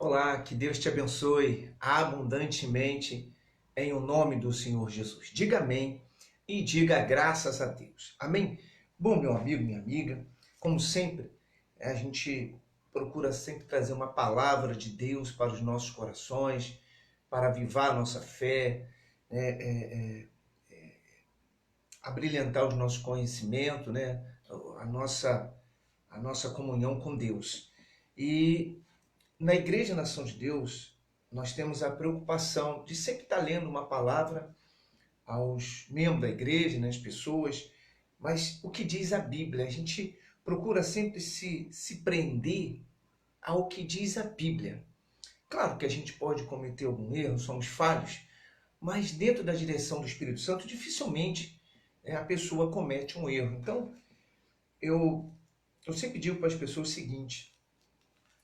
Olá, que Deus te abençoe abundantemente em o nome do Senhor Jesus. Diga amém e diga graças a Deus. Amém? Bom, meu amigo, minha amiga, como sempre, a gente procura sempre trazer uma palavra de Deus para os nossos corações, para avivar a nossa fé, abrilhantar os nossos conhecimentos, né? a, nossa, a nossa comunhão com Deus. E na Igreja Nação de Deus, nós temos a preocupação de sempre estar lendo uma palavra aos membros da igreja, né, as pessoas, mas o que diz a Bíblia? A gente procura sempre se prender ao que diz a Bíblia. Claro que a gente pode cometer algum erro, somos falhos, mas dentro da direção do Espírito Santo, dificilmente a pessoa comete um erro. Então, eu sempre digo para as pessoas o seguinte: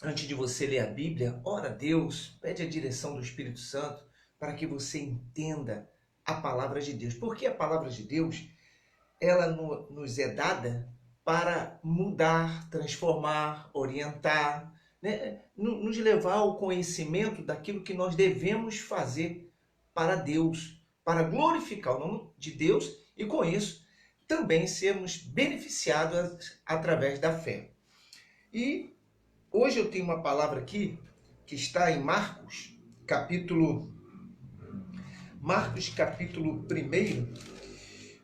antes de você ler a Bíblia, ora a Deus, pede a direção do Espírito Santo para que você entenda a palavra de Deus. Porque a palavra de Deus, ela nos é dada para mudar, transformar, orientar, né? Nos levar ao conhecimento daquilo que nós devemos fazer para Deus, para glorificar o nome de Deus e com isso também sermos beneficiados através da fé. E hoje eu tenho uma palavra aqui que está em Marcos, capítulo 1,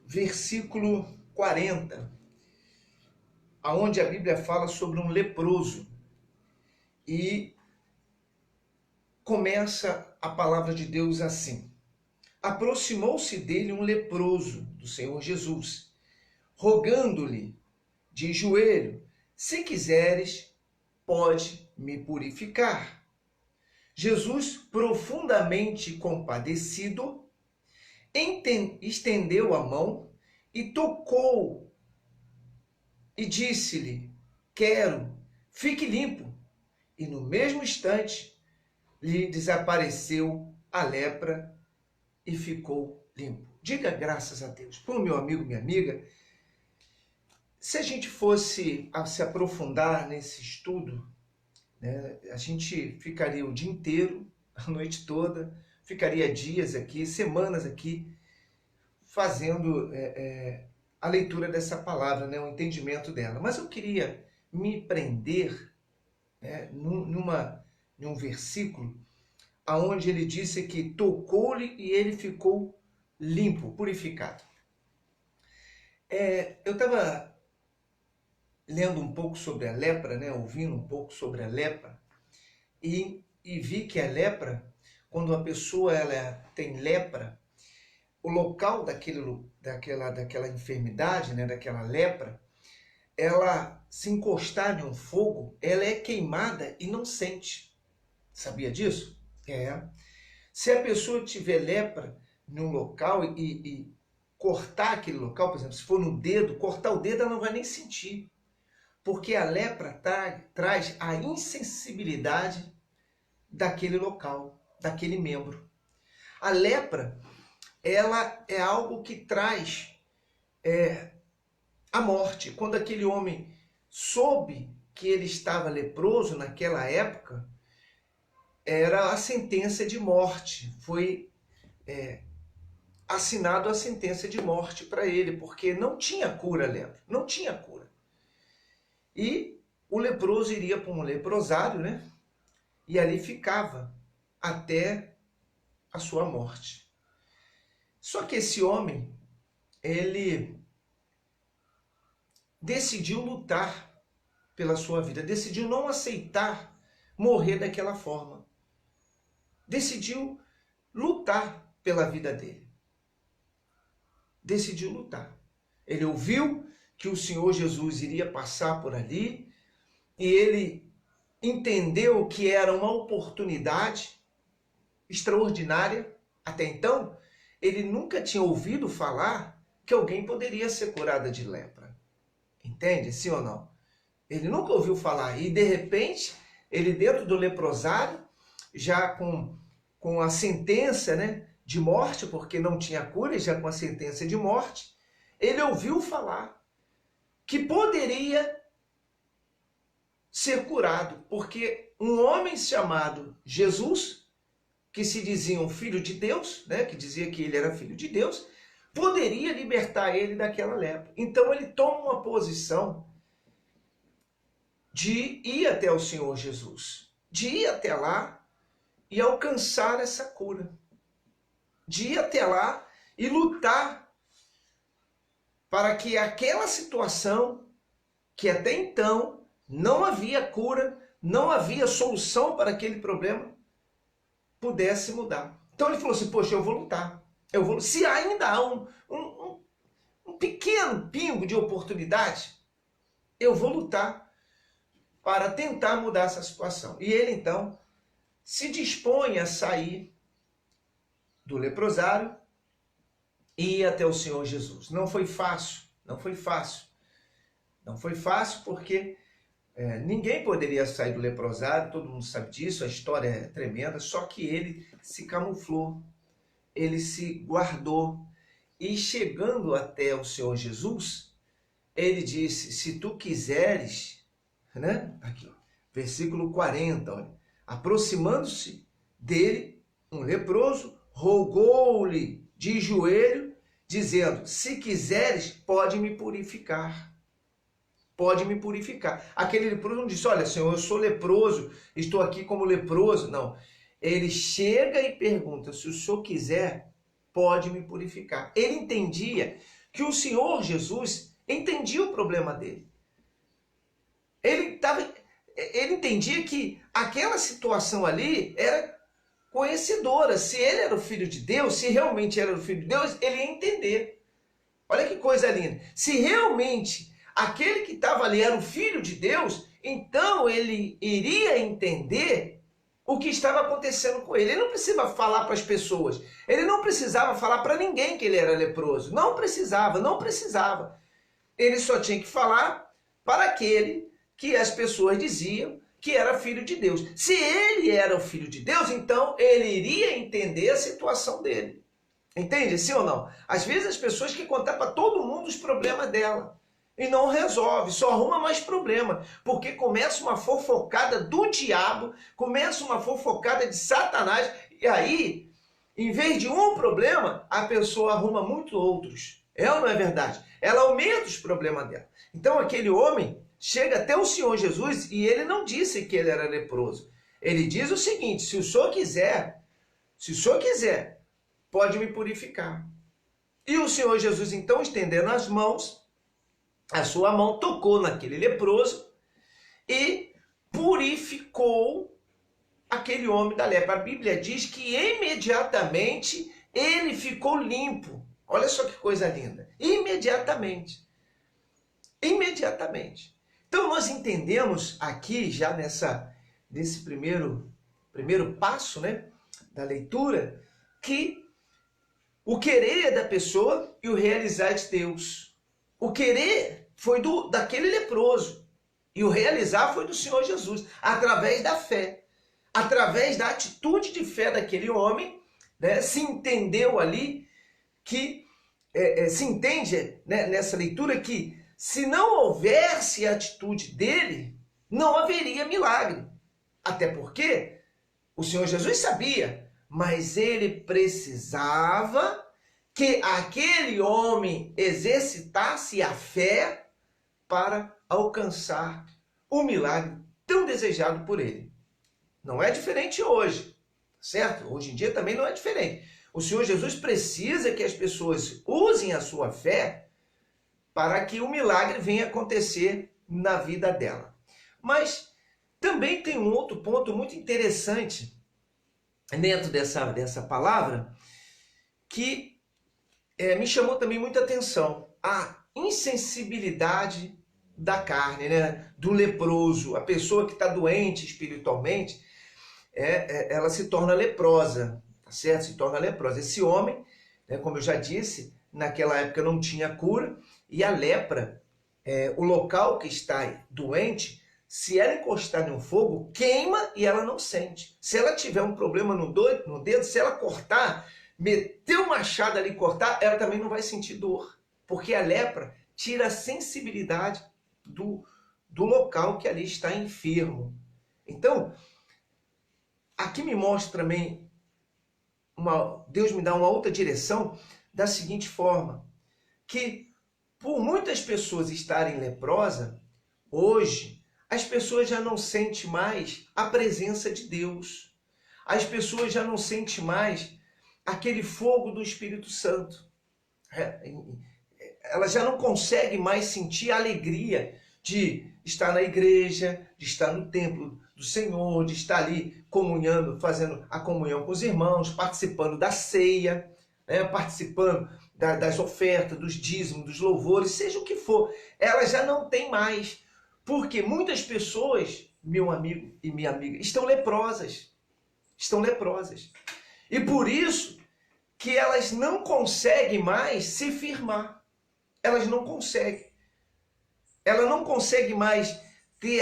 versículo 40, aonde a Bíblia fala sobre um leproso. E começa a palavra de Deus assim: aproximou-se dele um leproso, do Senhor Jesus, rogando-lhe de joelho: se quiseres, pode me purificar. Jesus, profundamente compadecido, estendeu a mão e tocou e disse-lhe: quero, fique limpo. E no mesmo instante lhe desapareceu a lepra e ficou limpo. Diga graças a Deus. Bom, meu amigo, minha amiga, se a gente fosse a se aprofundar nesse estudo, né, a gente ficaria o dia inteiro, a noite toda, ficaria dias aqui, semanas aqui, fazendo a leitura dessa palavra, né, o entendimento dela. Mas eu queria me prender, né, num versículo onde ele disse que tocou-lhe e ele ficou limpo, purificado. Eu estava lendo um pouco sobre a lepra, né, ouvindo um pouco sobre a lepra, e vi que a lepra, quando a pessoa ela tem lepra, o local daquela enfermidade, né, daquela lepra, ela se encostar em um fogo, ela é queimada e não sente. Sabia disso? Se a pessoa tiver lepra num local e cortar aquele local, por exemplo, se for no dedo, cortar o dedo, ela não vai nem sentir. Porque a lepra traz a insensibilidade daquele local, daquele membro. A lepra, ela é algo que traz a morte. Quando aquele homem soube que ele estava leproso naquela época, era a sentença de morte. Foi assinado a sentença de morte para ele, porque não tinha cura a lepra, não tinha cura. E o leproso iria para um leprosário, né? E ali ficava até a sua morte. Só que esse homem, ele decidiu lutar pela sua vida, decidiu não aceitar morrer daquela forma. Decidiu lutar pela vida dele. Decidiu lutar. Ele ouviu que o Senhor Jesus iria passar por ali e ele entendeu que era uma oportunidade extraordinária. Até então, ele nunca tinha ouvido falar que alguém poderia ser curado de lepra. Entende? Sim ou não? Ele nunca ouviu falar. E, de repente, ele dentro do leprosário, já com a sentença, né, de morte, porque não tinha cura, já com a sentença de morte, ele ouviu falar que poderia ser curado, porque um homem chamado Jesus, que se dizia um filho de Deus, né, que dizia que ele era filho de Deus, poderia libertar ele daquela lepra. Então ele toma uma posição de ir até o Senhor Jesus, de ir até lá e alcançar essa cura, de ir até lá e lutar para que aquela situação que até então não havia cura, não havia solução para aquele problema, pudesse mudar. Então ele falou assim, poxa, eu vou lutar. Se ainda há um pequeno pingo de oportunidade, eu vou lutar para tentar mudar essa situação. E ele então se dispõe a sair do leprosário e ir até o Senhor Jesus. Não foi fácil, não foi fácil. Não foi fácil porque ninguém poderia sair do leprosário, todo mundo sabe disso, a história é tremenda, só que ele se camuflou, ele se guardou. E chegando até o Senhor Jesus, ele disse, se tu quiseres, né? Aqui, ó, versículo 40, olha, aproximando-se dele, um leproso, rogou-lhe de joelho, dizendo, se quiseres, pode me purificar. Pode me purificar. Aquele leproso não disse, olha, Senhor, eu sou leproso, estou aqui como leproso. Não. Ele chega e pergunta, se o Senhor quiser, pode me purificar. Ele entendia que o Senhor Jesus entendia o problema dele. Ele entendia que aquela situação ali era conhecedora. Se ele era o Filho de Deus, se realmente era o Filho de Deus, ele ia entender. Olha que coisa linda. Se realmente aquele que estava ali era o Filho de Deus, então ele iria entender o que estava acontecendo com ele. Ele não precisava falar para as pessoas. Ele não precisava falar para ninguém que ele era leproso. Não precisava, não precisava. Ele só tinha que falar para aquele que as pessoas diziam que era filho de Deus. Se ele era o filho de Deus, então ele iria entender a situação dele. Entende? Sim ou não? Às vezes as pessoas querem contar para todo mundo os problemas dela. E não resolve, só arruma mais problema. Porque começa uma fofocada do diabo, começa uma fofocada de Satanás. E aí, em vez de um problema, a pessoa arruma muitos outros. É ou não é verdade? Ela aumenta os problemas dela. Então aquele homem chega até o Senhor Jesus e ele não disse que ele era leproso. Ele diz o seguinte, se o Senhor quiser, pode me purificar. E o Senhor Jesus então, estendendo as mãos, a sua mão tocou naquele leproso e purificou aquele homem da lepra. A Bíblia diz que imediatamente ele ficou limpo. Olha só que coisa linda. Imediatamente. Imediatamente. Então nós entendemos aqui, já nesse primeiro passo, né, da leitura, que o querer é da pessoa e o realizar é de Deus. O querer foi daquele leproso e o realizar foi do Senhor Jesus, através da fé. Através da atitude de fé daquele homem, né, se entendeu ali que, se entende, né, nessa leitura que se não houvesse a atitude dele, não haveria milagre. Até porque o Senhor Jesus sabia, mas ele precisava que aquele homem exercitasse a fé para alcançar o milagre tão desejado por ele. Não é diferente hoje, certo? Hoje em dia também não é diferente. O Senhor Jesus precisa que as pessoas usem a sua fé para que o milagre venha acontecer na vida dela. Mas também tem um outro ponto muito interessante dentro dessa palavra que me chamou também muita atenção. A insensibilidade da carne, né? Do leproso, a pessoa que está doente espiritualmente, ela se torna leprosa, tá certo? Se torna leprosa. Esse homem, né, como eu já disse, naquela época não tinha cura, e a lepra, o local que está doente, se ela encostar no fogo, queima e ela não sente. Se ela tiver um problema no dedo, se ela cortar, meter o machado ali e cortar, ela também não vai sentir dor. Porque a lepra tira a sensibilidade do local que ali está enfermo. Então, aqui me mostra também, Deus me dá uma outra direção da seguinte forma, que por muitas pessoas estarem leprosas, hoje as pessoas já não sentem mais a presença de Deus. As pessoas já não sentem mais aquele fogo do Espírito Santo. Ela já não consegue mais sentir a alegria de estar na igreja, de estar no templo do Senhor, de estar ali comunhando, fazendo a comunhão com os irmãos, participando da ceia, participando das ofertas, dos dízimos, dos louvores, seja o que for. Ela já não tem mais, porque muitas pessoas, meu amigo e minha amiga, estão leprosas. Estão leprosas. E por isso que elas não conseguem mais se firmar. Elas não conseguem. Ela não consegue mais ter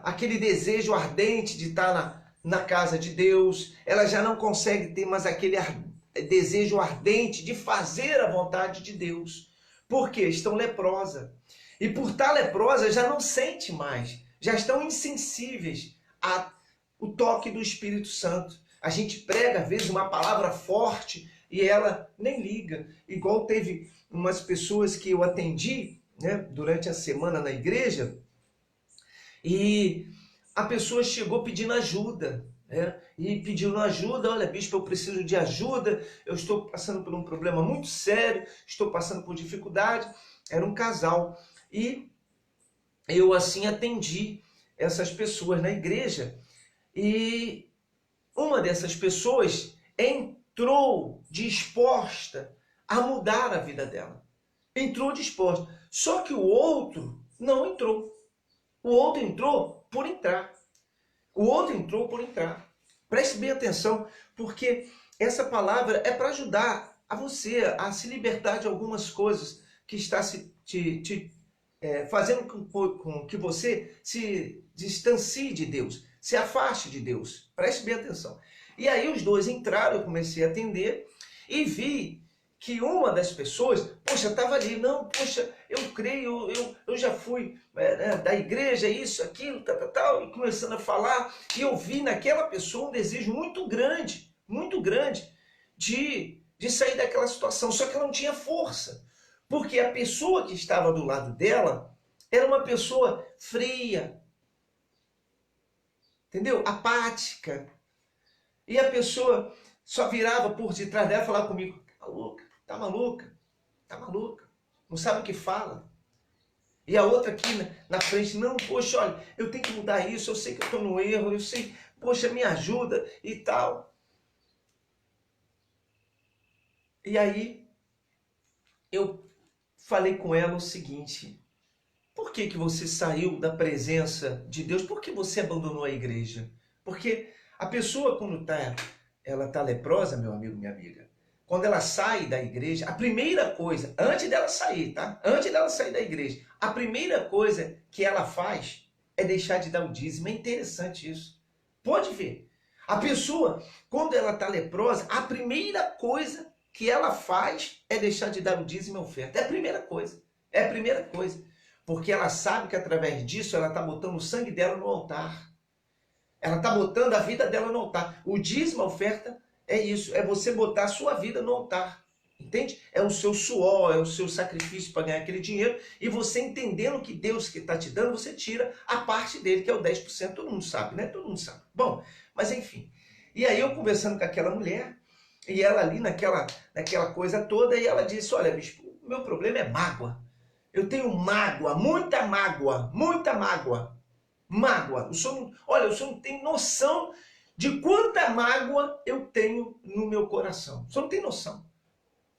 aquele desejo ardente de estar na casa de Deus. Ela já não consegue ter mais aquele desejo ardente de fazer a vontade de Deus. Por quê? Estão leprosas. E por estar leprosa já não sente mais. Já estão insensíveis ao toque do Espírito Santo. A gente prega, às vezes, uma palavra forte e ela nem liga. Igual teve umas pessoas que eu atendi, durante a semana na igreja, e a pessoa chegou pedindo ajuda, e pedindo ajuda, olha, bispo, eu preciso de ajuda, eu estou passando por um problema muito sério, estou passando por dificuldade. Era um casal, e eu assim atendi essas pessoas na igreja, e uma dessas pessoas entrou disposta a mudar a vida dela. Entrou disposta. Só que o outro não entrou. O outro entrou por entrar. O outro entrou por entrar. Preste bem atenção, porque essa palavra é para ajudar a você a se libertar de algumas coisas que está fazendo com que você se distancie de Deus, se afaste de Deus. Preste bem atenção. E aí os dois entraram, eu comecei a atender e vi que uma das pessoas, poxa, estava ali, não, poxa, eu creio, eu já fui da igreja, isso, aquilo, tal, e começando a falar, e eu vi naquela pessoa um desejo muito grande de sair daquela situação, só que ela não tinha força, porque a pessoa que estava do lado dela era uma pessoa fria, entendeu? Apática, e a pessoa só virava por detrás dela e falava comigo, tá maluca, não sabe o que fala. E a outra aqui na frente, não, poxa, olha, eu tenho que mudar isso, eu sei que eu estou no erro, eu sei, poxa, me ajuda e tal. E aí, eu falei com ela o seguinte, por que você saiu da presença de Deus? Por que você abandonou a igreja? Porque a pessoa, quando ela está leprosa, meu amigo, minha amiga, quando ela sai da igreja, a primeira coisa, antes dela sair, tá? Antes dela sair da igreja, a primeira coisa que ela faz é deixar de dar o dízimo. É interessante isso. Pode ver. A pessoa, quando ela está leprosa, a primeira coisa que ela faz é deixar de dar o dízimo e a oferta. É a primeira coisa. É a primeira coisa. Porque ela sabe que através disso ela está botando o sangue dela no altar. Ela está botando a vida dela no altar. O dízimo, a oferta, é isso, é você botar a sua vida no altar, entende? É o seu suor, é o seu sacrifício para ganhar aquele dinheiro, e você entendendo que Deus que está te dando, você tira a parte dele, que é o 10%, todo mundo sabe, né? Todo mundo sabe. Bom, mas enfim. E aí eu conversando com aquela mulher, e ela ali naquela coisa toda, e ela disse, olha, bispo, o meu problema é mágoa. Eu tenho mágoa, muita mágoa, muita mágoa. Mágoa. O senhor não tem noção de quanta mágoa eu tenho no meu coração. Você não tem noção.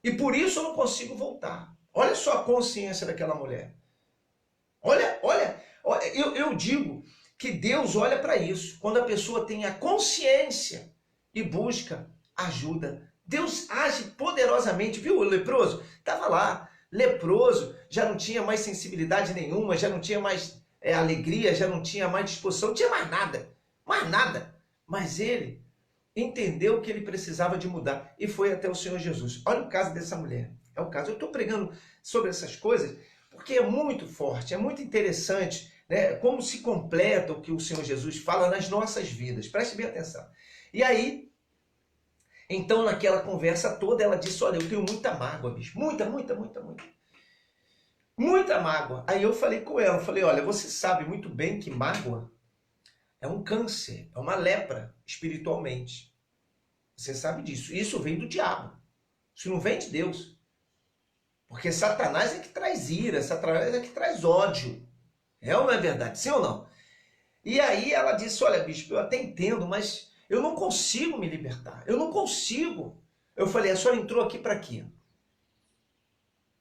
E por isso eu não consigo voltar. Olha só a consciência daquela mulher. Olha, eu digo que Deus olha para isso. Quando a pessoa tem a consciência e busca ajuda. Deus age poderosamente. Viu o leproso? Estava lá, leproso, já não tinha mais sensibilidade nenhuma, já não tinha mais alegria, já não tinha mais disposição, não tinha mais nada. Mais nada. Mas ele entendeu que ele precisava de mudar e foi até o Senhor Jesus. Olha o caso dessa mulher. É o caso. Eu estou pregando sobre essas coisas porque é muito forte, é muito interessante né? Como se completa o que o Senhor Jesus fala nas nossas vidas. Preste bem atenção. E aí, então naquela conversa toda, ela disse, olha, eu tenho muita mágoa, bicho. Muita, muita, muita, muita. Muita mágoa. Aí eu falei com ela, falei, olha, você sabe muito bem que mágoa é um câncer, é uma lepra espiritualmente. Você sabe disso. Isso vem do diabo. Isso não vem de Deus. Porque Satanás é que traz ira, Satanás é que traz ódio. É ou não é verdade? Sim ou não? E aí ela disse, olha, bispo, eu até entendo, mas eu não consigo me libertar. Eu não consigo. Eu falei, a senhora entrou aqui para quê?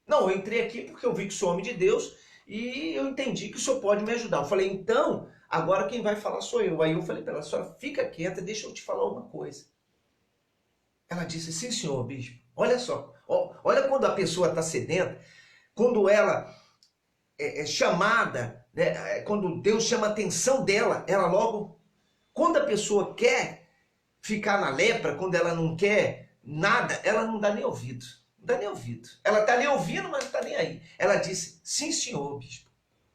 Não, eu entrei aqui porque eu vi que sou homem de Deus e eu entendi que o senhor pode me ajudar. Eu falei, então, agora quem vai falar sou eu. Aí eu falei para ela, a senhora fica quieta, deixa eu te falar uma coisa. Ela disse, sim senhor, bispo. Olha só, olha quando a pessoa está sedenta, quando ela é chamada, né, quando Deus chama a atenção dela, ela logo, quando a pessoa quer ficar na lepra, quando ela não quer nada, ela não dá nem ouvido. Não dá nem ouvido. Ela está ali ouvindo, mas não está nem aí. Ela disse, sim senhor, bispo.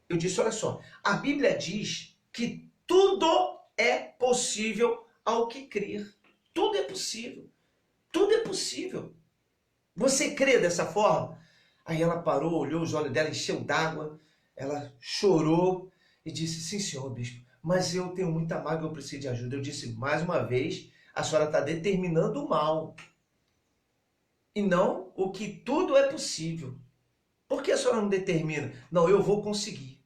Eu disse, olha só, a Bíblia diz que tudo é possível ao que crer. Tudo é possível. Tudo é possível. Você crê dessa forma? Aí ela parou, olhou, os olhos dela encheu d'água, ela chorou e disse, sim senhor, bispo, mas eu tenho muita mágoa, eu preciso de ajuda. Eu disse, mais uma vez, a senhora está determinando o mal. E não o que tudo é possível. Por que a senhora não determina? Não, eu vou conseguir.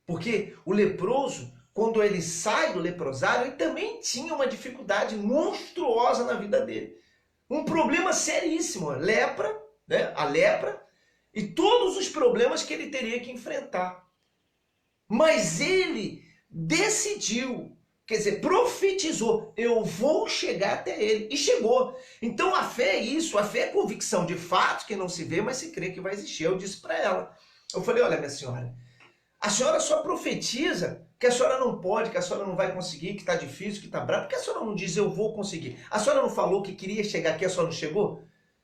Porque o leproso, quando ele sai do leprosário, ele também tinha uma dificuldade monstruosa na vida dele. Um problema seríssimo, a lepra, né? A lepra e todos os problemas que ele teria que enfrentar. Mas ele decidiu, quer dizer, profetizou, eu vou chegar até ele. E chegou. Então a fé é isso, a fé é convicção de fato que não se vê, mas se crê que vai existir. Eu disse para ela, eu falei, olha minha senhora, a senhora só profetiza que a senhora não pode, que a senhora não vai conseguir, que está difícil, que está bravo. Por que a senhora não diz eu vou conseguir? A senhora não falou que queria chegar aqui, a senhora não chegou?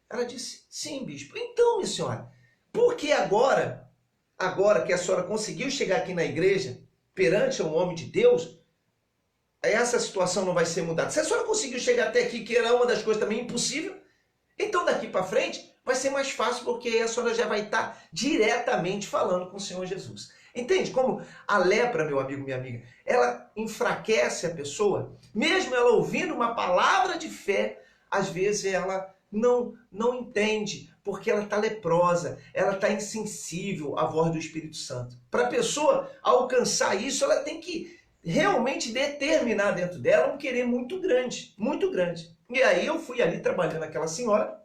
Ela disse, sim, bispo. Então, minha senhora, por que agora que a senhora conseguiu chegar aqui na igreja, perante um homem de Deus, essa situação não vai ser mudada? Se a senhora conseguiu chegar até aqui, que era uma das coisas também impossível, então daqui para frente vai ser mais fácil, porque aí a senhora já vai estar diretamente falando com o Senhor Jesus. Entende como a lepra, meu amigo, minha amiga, ela enfraquece a pessoa, mesmo ela ouvindo uma palavra de fé, às vezes ela não entende, porque ela está leprosa, ela está insensível à voz do Espírito Santo. Para a pessoa alcançar isso, ela tem que realmente determinar dentro dela um querer muito grande, muito grande. E aí eu fui ali trabalhando aquela senhora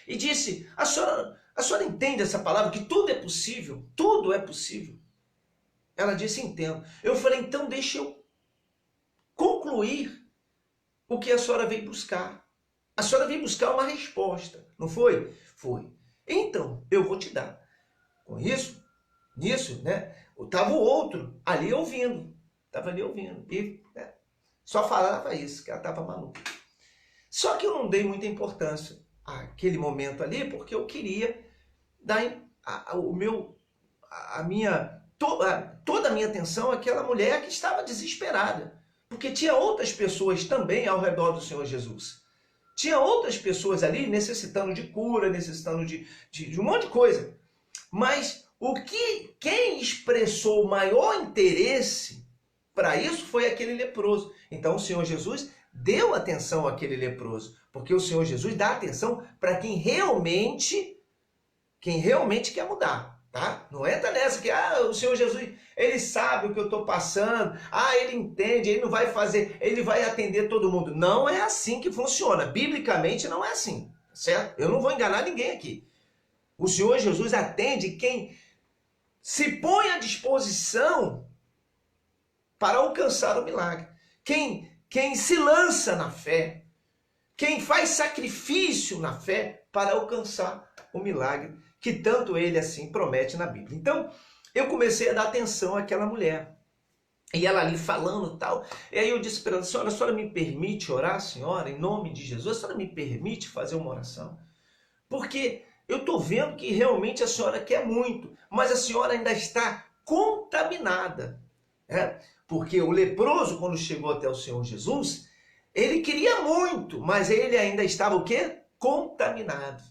e disse, a senhora entende essa palavra, que tudo é possível? Tudo é possível. Ela disse, entendo. Eu falei, então deixa eu concluir o que a senhora veio buscar. A senhora veio buscar uma resposta, não foi? Foi. Então, eu vou te dar. Com isso, nisso, né? Estava o outro ali ouvindo. Estava ali ouvindo. E né, só falava isso, que ela estava maluca. Só que eu não dei muita importância àquele momento ali, porque eu queria dar toda a minha atenção àquela mulher que estava desesperada. Porque tinha outras pessoas também ao redor do Senhor Jesus. Tinha outras pessoas ali necessitando de cura, necessitando de um monte de coisa. Mas quem expressou o maior interesse para isso foi aquele leproso. Então o Senhor Jesus deu atenção àquele leproso. Porque o Senhor Jesus dá atenção para quem realmente quer mudar. Tá? Não entra nessa que o Senhor Jesus, ele sabe o que eu estou passando, ele entende, ele não vai fazer, ele vai atender todo mundo. Não é assim que funciona. Biblicamente não é assim, certo? Eu não vou enganar ninguém aqui. O Senhor Jesus atende quem se põe à disposição para alcançar o milagre. Quem se lança na fé, quem faz sacrifício na fé para alcançar o milagre que tanto ele assim promete na Bíblia. Então, eu comecei a dar atenção àquela mulher. E ela ali falando e tal. E aí eu disse para ela, a senhora me permite orar, senhora, em nome de Jesus? A senhora me permite fazer uma oração? Porque eu estou vendo que realmente a senhora quer muito, mas a senhora ainda está contaminada. Né? Porque o leproso, quando chegou até o Senhor Jesus, ele queria muito, mas ele ainda estava o quê? Contaminado.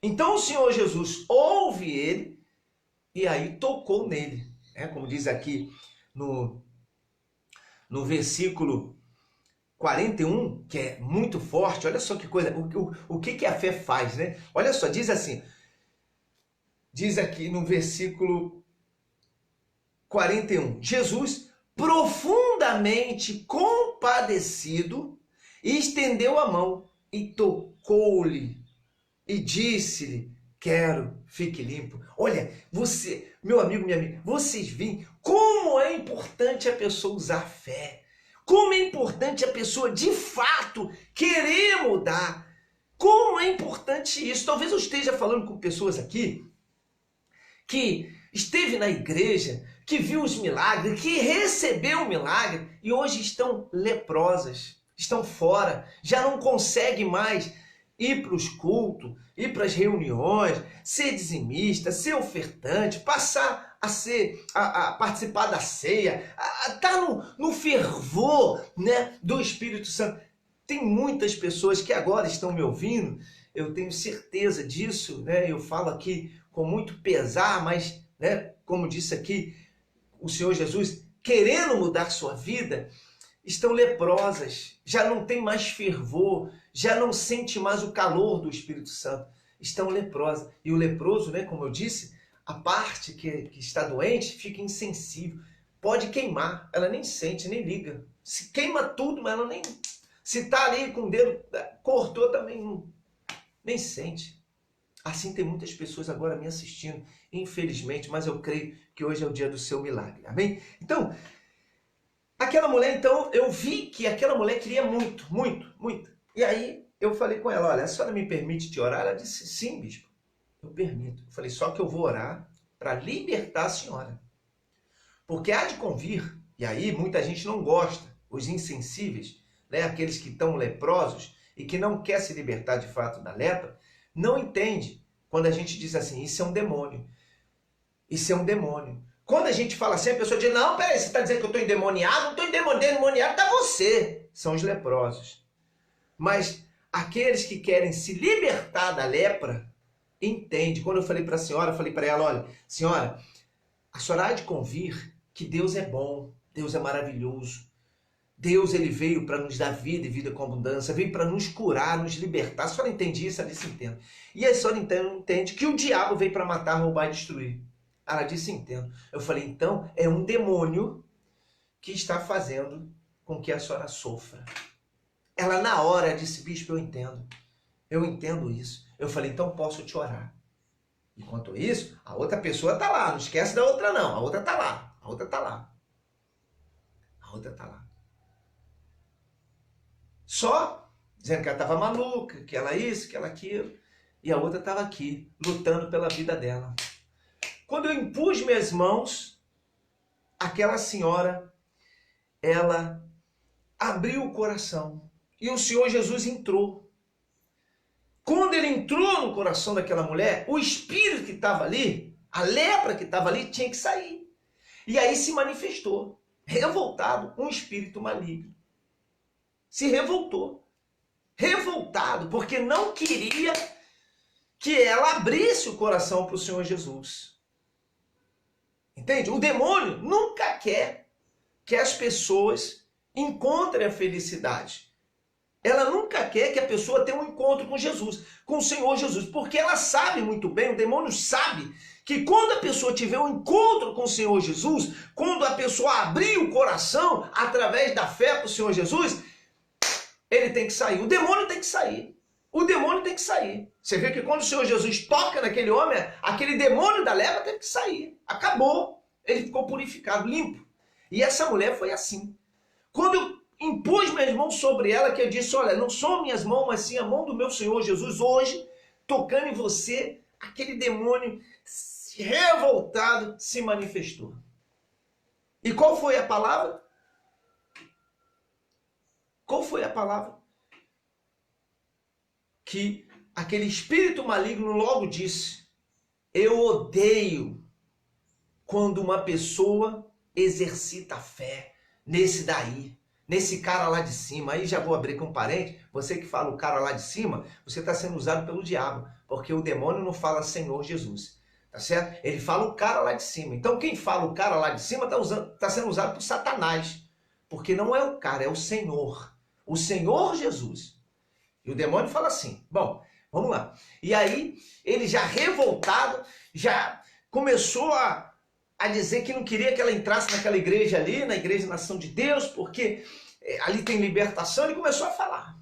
Então o Senhor Jesus ouve ele e aí tocou nele. Né? Como diz aqui no versículo 41, que é muito forte, olha só que coisa, o que a fé faz, né? Olha só, diz assim, diz aqui no versículo 41, Jesus, profundamente compadecido, estendeu a mão e tocou-lhe e disse-lhe, quero, fique limpo. Olha, você, meu amigo, minha amiga, vocês veem como é importante a pessoa usar fé. Como é importante a pessoa, de fato, querer mudar. Como é importante isso. Talvez eu esteja falando com pessoas aqui que esteve na igreja, que viu os milagres, que recebeu o milagre e hoje estão leprosas, estão fora, já não conseguem mais ir para os cultos, ir para as reuniões, ser dizimista, ser ofertante, passar a participar da ceia, estar no fervor, né, do Espírito Santo. Tem muitas pessoas que agora estão me ouvindo, eu tenho certeza disso, né? Eu falo aqui com muito pesar, mas, né, como disse aqui o Senhor Jesus, querendo mudar sua vida, estão leprosas, já não tem mais fervor, já não sente mais o calor do Espírito Santo, estão leprosas. E o leproso, né, como eu disse, a parte que está doente fica insensível, pode queimar, ela nem sente, nem liga. Se queima tudo, mas ela nem... Se está ali com o dedo, cortou também, nem sente. Assim tem muitas pessoas agora me assistindo, infelizmente, mas eu creio que hoje é o dia do seu milagre. Amém? Então, aquela mulher, então, eu vi que aquela mulher queria muito, muito, muito. E aí eu falei com ela, olha, a senhora me permite te orar? Ela disse, sim, bispo, eu permito. Eu falei, só que eu vou orar para libertar a senhora. Porque há de convir, e aí muita gente não gosta, os insensíveis, né, aqueles que estão leprosos e que não quer se libertar de fato da lepra, não entende quando a gente diz assim, isso é um demônio. Isso é um demônio. Quando a gente fala assim, a pessoa diz, não, peraí, você está dizendo que eu estou endemoniado? Não estou endemoniado, está você. São os leprosos. Mas aqueles que querem se libertar da lepra, entende. Quando eu falei para a senhora, eu falei para ela, olha, senhora, a senhora há de convir que Deus é bom, Deus é maravilhoso. Deus, ele veio para nos dar vida e vida com abundância, veio para nos curar, nos libertar. A senhora entende isso? Ela disse, entendo. E a senhora então entende que o diabo veio para matar, roubar e destruir. Ela disse, entendo. Eu falei, então é um demônio que está fazendo com que a senhora sofra. Ela na hora disse, bispo, eu entendo isso. Eu falei, então posso te orar. Enquanto isso, a outra pessoa está lá, não esquece da outra não, a outra está lá, a outra está lá. A outra está lá. Só dizendo que ela estava maluca, que ela isso, que ela aquilo. E a outra estava aqui, lutando pela vida dela. Quando eu impus minhas mãos, aquela senhora, ela abriu o coração. E o Senhor Jesus entrou. Quando ele entrou no coração daquela mulher, o espírito que estava ali, a lepra que estava ali, tinha que sair. E aí se manifestou, revoltado, um espírito maligno. Se revoltou. Revoltado, porque não queria que ela abrisse o coração para o Senhor Jesus. Entende? O demônio nunca quer que as pessoas encontrem a felicidade. Ela nunca quer que a pessoa tenha um encontro com Jesus, com o Senhor Jesus, porque ela sabe muito bem, o demônio sabe, que quando a pessoa tiver um encontro com o Senhor Jesus, quando a pessoa abrir o coração através da fé para o Senhor Jesus, ele tem que sair. O demônio tem que sair. O demônio tem que sair. Você vê que quando o Senhor Jesus toca naquele homem, aquele demônio da lepra teve que sair. Acabou. Ele ficou purificado, limpo. E essa mulher foi assim. Quando eu impus minhas mãos sobre ela, que eu disse, olha, não são minhas mãos, mas sim a mão do meu Senhor Jesus, hoje, tocando em você, aquele demônio revoltado se manifestou. E qual foi a palavra? Qual foi a palavra? Que aquele espírito maligno logo disse, eu odeio quando uma pessoa exercita a fé nesse daí, nesse cara lá de cima. Aí já vou abrir com um parente, você que fala o cara lá de cima, você está sendo usado pelo diabo, porque o demônio não fala Senhor Jesus, tá certo? Ele fala o cara lá de cima. Então quem fala o cara lá de cima está sendo usado por Satanás, porque não é o cara, é o Senhor Jesus. E o demônio fala assim, bom, vamos lá. E aí ele já revoltado, já começou a dizer que não queria que ela entrasse naquela igreja ali, na Igreja Nação de Deus, porque ali tem libertação. Ele começou a falar,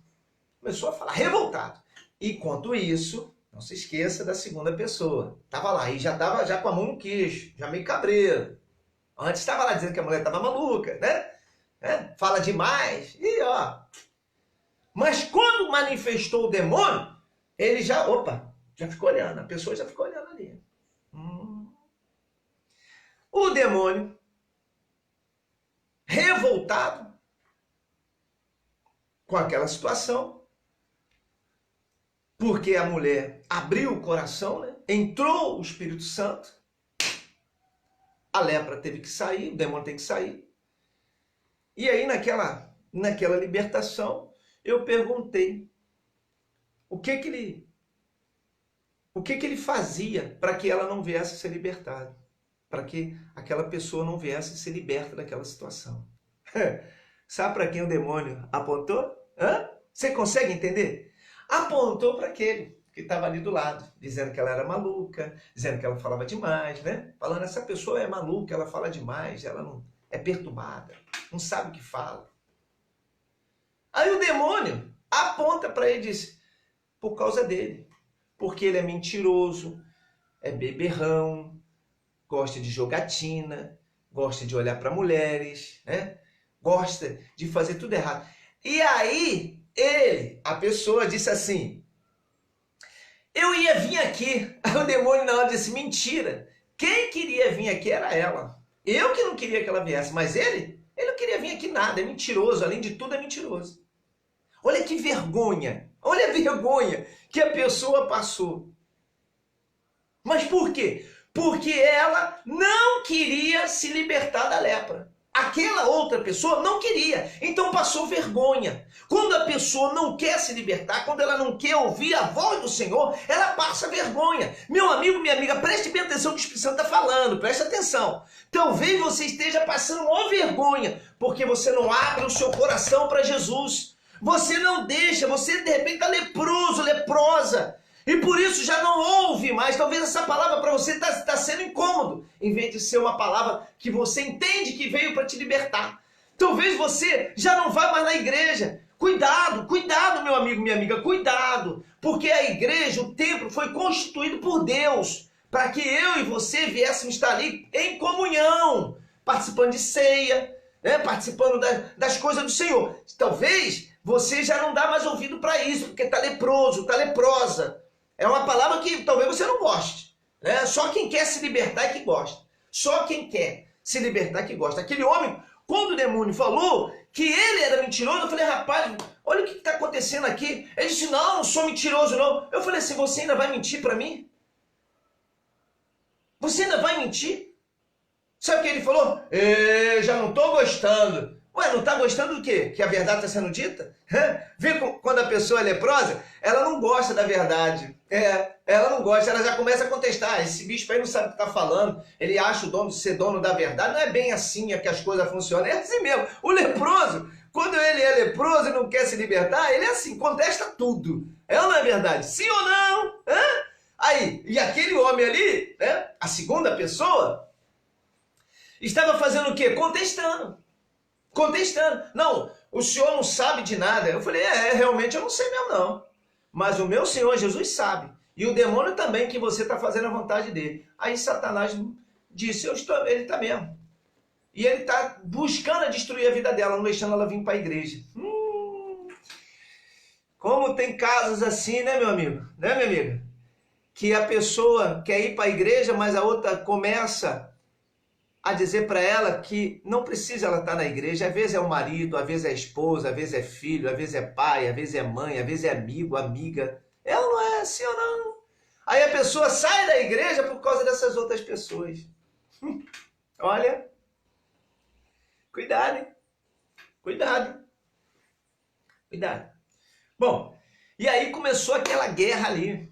revoltado. Enquanto isso, não se esqueça da segunda pessoa. Estava lá, e já estava já com a mão no queixo, já meio cabreiro. Antes estava lá dizendo que a mulher estava maluca, né? Fala demais, e ó. Mas quando manifestou o demônio, ele já ficou olhando, a pessoa já ficou olhando ali. O demônio, revoltado com aquela situação, porque a mulher abriu o coração, né? Entrou o Espírito Santo, a lepra teve que sair, o demônio tem que sair. E aí naquela libertação, eu perguntei o que ele fazia para que ela não viesse a ser libertada, para que aquela pessoa não viesse a ser liberta daquela situação. Sabe para quem o demônio apontou? Você consegue entender? Apontou para aquele que estava ali do lado, dizendo que ela era maluca, dizendo que ela falava demais, né? Falando, essa pessoa é maluca, ela fala demais, ela não é perturbada, não sabe o que fala. Aí o demônio aponta para ele e diz, por causa dele, porque ele é mentiroso, é beberrão, gosta de jogatina, gosta de olhar para mulheres, né? Gosta de fazer tudo errado. E aí, a pessoa disse assim, eu ia vir aqui. Aí o demônio na hora disse, mentira. Quem queria vir aqui era ela. Eu que não queria que ela viesse, mas ele não queria vir aqui nada, é mentiroso, além de tudo é mentiroso. Olha que vergonha, olha a vergonha que a pessoa passou. Mas por quê? Porque ela não queria se libertar da lepra. Aquela outra pessoa não queria, então passou vergonha. Quando a pessoa não quer se libertar, quando ela não quer ouvir a voz do Senhor, ela passa vergonha. Meu amigo, minha amiga, preste bem atenção no que o Espírito Santo está falando, preste atenção. Talvez você esteja passando uma vergonha, porque você não abre o seu coração para Jesus. Você não deixa, você de repente está leproso, leprosa. E por isso já não ouve mais. Talvez essa palavra para você está sendo incômodo, em vez de ser uma palavra que você entende que veio para te libertar. Talvez você já não vá mais na igreja. Cuidado, cuidado, meu amigo, minha amiga, cuidado. Porque a igreja, o templo, foi constituído por Deus para que eu e você viéssemos estar ali em comunhão, participando de ceia, né, participando das coisas do Senhor. Talvez você já não dá mais ouvido para isso, porque está leproso, está leprosa. É uma palavra que talvez você não goste, né? Só quem quer se libertar é que gosta. Só quem quer se libertar é que gosta. Aquele homem, quando o demônio falou que ele era mentiroso, eu falei, rapaz, olha o que está acontecendo aqui. Ele disse, não sou mentiroso não. Eu falei assim, você ainda vai mentir para mim? Você ainda vai mentir? Sabe o que ele falou? Já não estou gostando. Ué, não está gostando do quê? Que a verdade está sendo dita? Vê quando a pessoa é leprosa, ela não gosta da verdade. Ela não gosta, ela já começa a contestar. Esse bicho aí não sabe o que está falando. Ele acha o dono de ser dono da verdade. Não é bem assim que as coisas funcionam. É assim mesmo. O leproso, quando ele é leproso e não quer se libertar, ele é assim, contesta tudo. É ou não é verdade? Sim ou não? Aí, e aquele homem ali, né, a segunda pessoa, estava fazendo o quê? Contestando. Não, o senhor não sabe de nada. Eu falei, realmente eu não sei mesmo não. Mas o meu Senhor Jesus sabe. E o demônio também, que você está fazendo a vontade dele. Aí Satanás disse, ele está mesmo. E ele está buscando destruir a vida dela, não deixando ela vir para a igreja. Como tem casos assim, né, meu amigo? Né, minha amiga? Que a pessoa quer ir para a igreja, mas a outra começa a dizer para ela que não precisa ela estar na igreja. Às vezes é o marido, às vezes é a esposa, às vezes é filho, às vezes é pai, às vezes é mãe, às vezes é amigo, amiga. É ou não é? Sim ou não? Aí a pessoa sai da igreja por causa dessas outras pessoas. Olha, cuidado, hein? Cuidado, cuidado. Bom, e aí começou aquela guerra ali.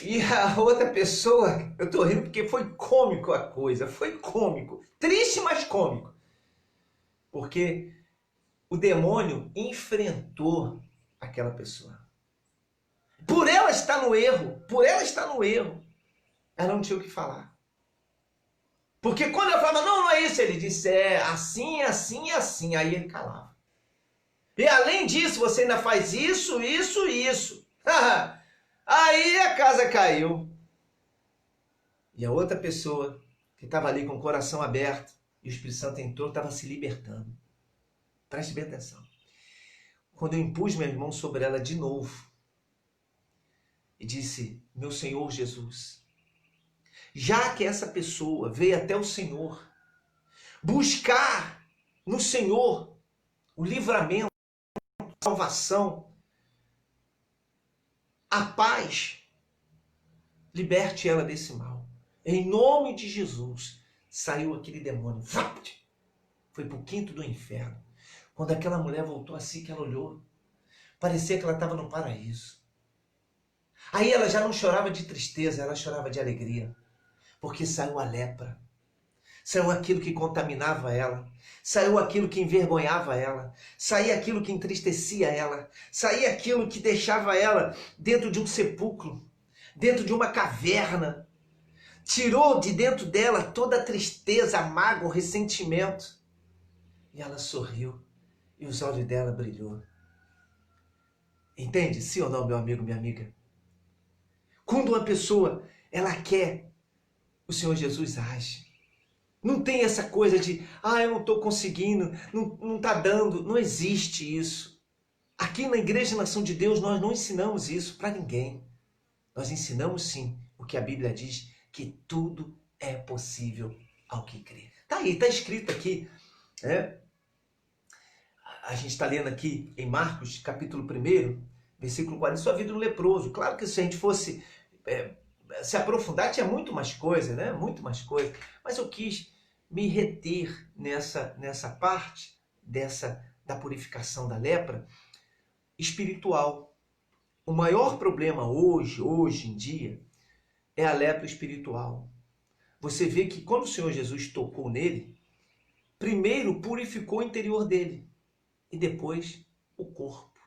E a outra pessoa, eu tô rindo porque foi cômico a coisa, foi cômico. Triste, mas cômico. Porque o demônio enfrentou aquela pessoa. Por ela estar no erro, ela não tinha o que falar. Porque quando eu falava, não, não é isso, ele disse, é assim, assim, assim. Aí ele calava. E além disso, você ainda faz isso, isso e isso. Aí a casa caiu. E a outra pessoa que estava ali com o coração aberto e o Espírito Santo entrou, estava se libertando. Preste bem atenção. Quando eu impus minhas mãos sobre ela de novo e disse, meu Senhor Jesus, já que essa pessoa veio até o Senhor buscar no Senhor o livramento, a salvação, a paz, liberte ela desse mal. Em nome de Jesus, saiu aquele demônio. Foi para o quinto do inferno. Quando aquela mulher voltou assim que ela olhou, parecia que ela estava no paraíso. Aí ela já não chorava de tristeza, ela chorava de alegria. Porque saiu a lepra. Saiu aquilo que contaminava ela. Saiu aquilo que envergonhava ela. Saiu aquilo que entristecia ela. Saiu aquilo que deixava ela dentro de um sepulcro. Dentro de uma caverna. Tirou de dentro dela toda a tristeza, a mágoa, o ressentimento. E ela sorriu. E os olhos dela brilhou. Entende? Sim ou não, meu amigo, minha amiga? Quando uma pessoa, ela quer, o Senhor Jesus age. Não tem essa coisa de, eu não estou conseguindo, não está dando. Não existe isso. Aqui na Igreja Nação de Deus, nós não ensinamos isso para ninguém. Nós ensinamos sim o que a Bíblia diz, que tudo é possível ao que crê. Está aí, está escrito aqui. A gente está lendo aqui em Marcos, capítulo 1, versículo 40, sua vida no leproso. Claro que se a gente fosse se aprofundar, tinha muito mais coisa, né? Muito mais coisa. Mas eu quis me reter nessa parte da purificação da lepra espiritual. O maior problema hoje em dia, é a lepra espiritual. Você vê que quando o Senhor Jesus tocou nele, primeiro purificou o interior dele e depois o corpo.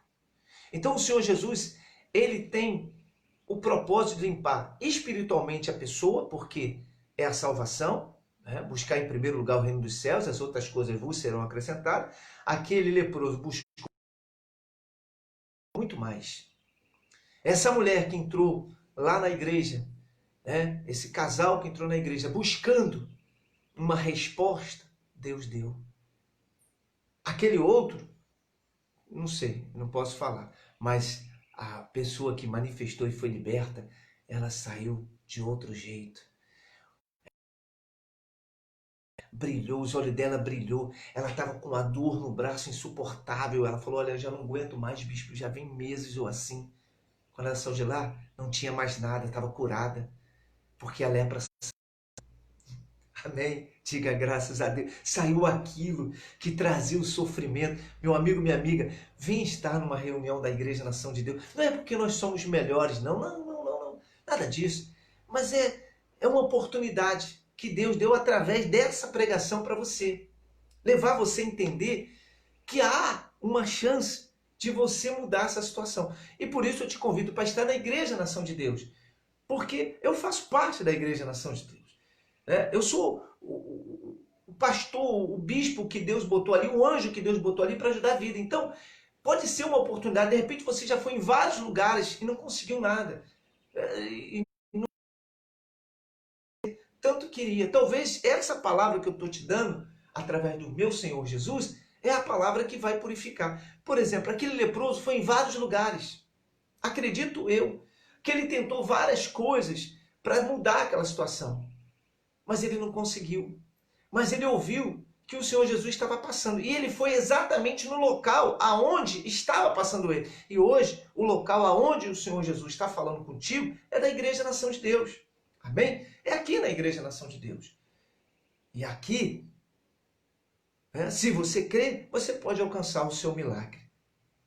Então o Senhor Jesus, ele tem o propósito de limpar espiritualmente a pessoa, porque é a salvação, né? Buscar em primeiro lugar o reino dos céus, as outras coisas vos serão acrescentadas. Aquele leproso buscou muito mais. Essa mulher que entrou lá na igreja, né? Esse casal que entrou na igreja buscando uma resposta, Deus deu. Aquele outro, não sei, não posso falar, mas a pessoa que manifestou e foi liberta, ela saiu de outro jeito. Brilhou, os olhos dela brilhou, ela estava com uma dor no braço insuportável, ela falou, olha, eu já não aguento mais, bispo, já vem meses ou assim. Quando ela saiu de lá, não tinha mais nada, estava curada, porque a lepra... Amém? Diga graças a Deus. Saiu aquilo que trazia o sofrimento. Meu amigo, minha amiga, vem estar numa reunião da Igreja Nação de Deus. Não é porque nós somos melhores, não. Nada disso. Mas é uma oportunidade que Deus deu através dessa pregação para você. Levar você a entender que há uma chance de você mudar essa situação. E por isso eu te convido para estar na Igreja Nação de Deus. Porque eu faço parte da Igreja Nação de Deus. Eu sou o pastor, o bispo que Deus botou ali, o anjo que Deus botou ali para ajudar a vida. Então, pode ser uma oportunidade. De repente você já foi em vários lugares e não conseguiu nada. Tanto queria. Talvez essa palavra que eu estou te dando, através do meu Senhor Jesus, é a palavra que vai purificar. Por exemplo, aquele leproso foi em vários lugares. Acredito eu que ele tentou várias coisas para mudar aquela situação. Mas ele não conseguiu. Mas ele ouviu que o Senhor Jesus estava passando. E ele foi exatamente no local aonde estava passando ele. E hoje, o local aonde o Senhor Jesus está falando contigo é da Igreja Nação de Deus. Amém? É aqui na Igreja Nação de Deus. E aqui, né, se você crê, você pode alcançar o seu milagre.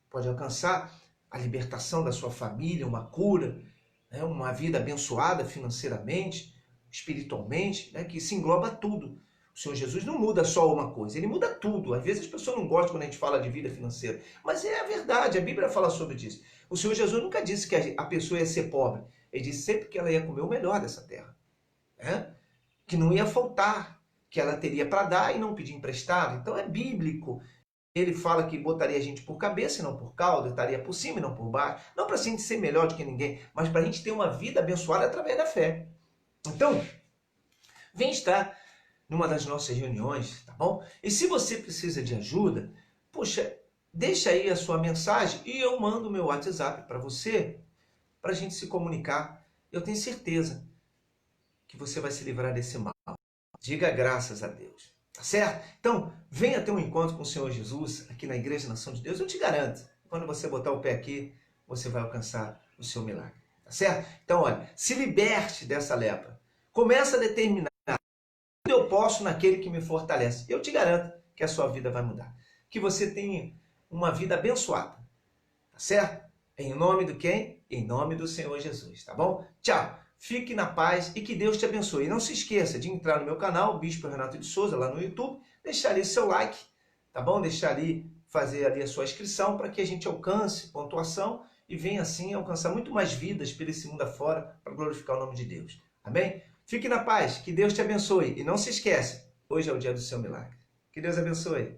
Pode alcançar a libertação da sua família, uma cura, né, uma vida abençoada financeiramente, espiritualmente, né, que se engloba tudo. O Senhor Jesus não muda só uma coisa, ele muda tudo. Às vezes as pessoas não gostam quando a gente fala de vida financeira, mas é a verdade, a Bíblia fala sobre isso. O Senhor Jesus nunca disse que a pessoa ia ser pobre, ele disse sempre que ela ia comer o melhor dessa terra, né? Que não ia faltar, que ela teria para dar e não pedir emprestado. Então é bíblico. Ele fala que botaria a gente por cabeça e não por cauda, estaria por cima e não por baixo. Não para a gente ser melhor do que ninguém, mas para a gente ter uma vida abençoada através da fé. Então, vem estar numa das nossas reuniões, tá bom? E se você precisa de ajuda, poxa, deixa aí a sua mensagem e eu mando o meu WhatsApp para você, para a gente se comunicar. Eu tenho certeza que você vai se livrar desse mal. Diga graças a Deus. Tá certo? Então, venha ter um encontro com o Senhor Jesus aqui na Igreja Nação de Deus. Eu te garanto, quando você botar o pé aqui, você vai alcançar o seu milagre. Tá certo? Então, olha, se liberte dessa lepra. Começa a determinar onde eu posso naquele que me fortalece. Eu te garanto que a sua vida vai mudar. Que você tenha uma vida abençoada. Tá certo? Em nome do quem? Em nome do Senhor Jesus. Tá bom? Tchau. Fique na paz e que Deus te abençoe. E não se esqueça de entrar no meu canal, Bispo Renato de Souza, lá no YouTube, deixar ali seu like, tá bom? Deixar ali, fazer ali a sua inscrição para que a gente alcance pontuação e venha assim alcançar muito mais vidas pelo esse mundo afora para glorificar o nome de Deus. Amém? Fique na paz, que Deus te abençoe. E não se esqueça, hoje é o dia do seu milagre. Que Deus abençoe.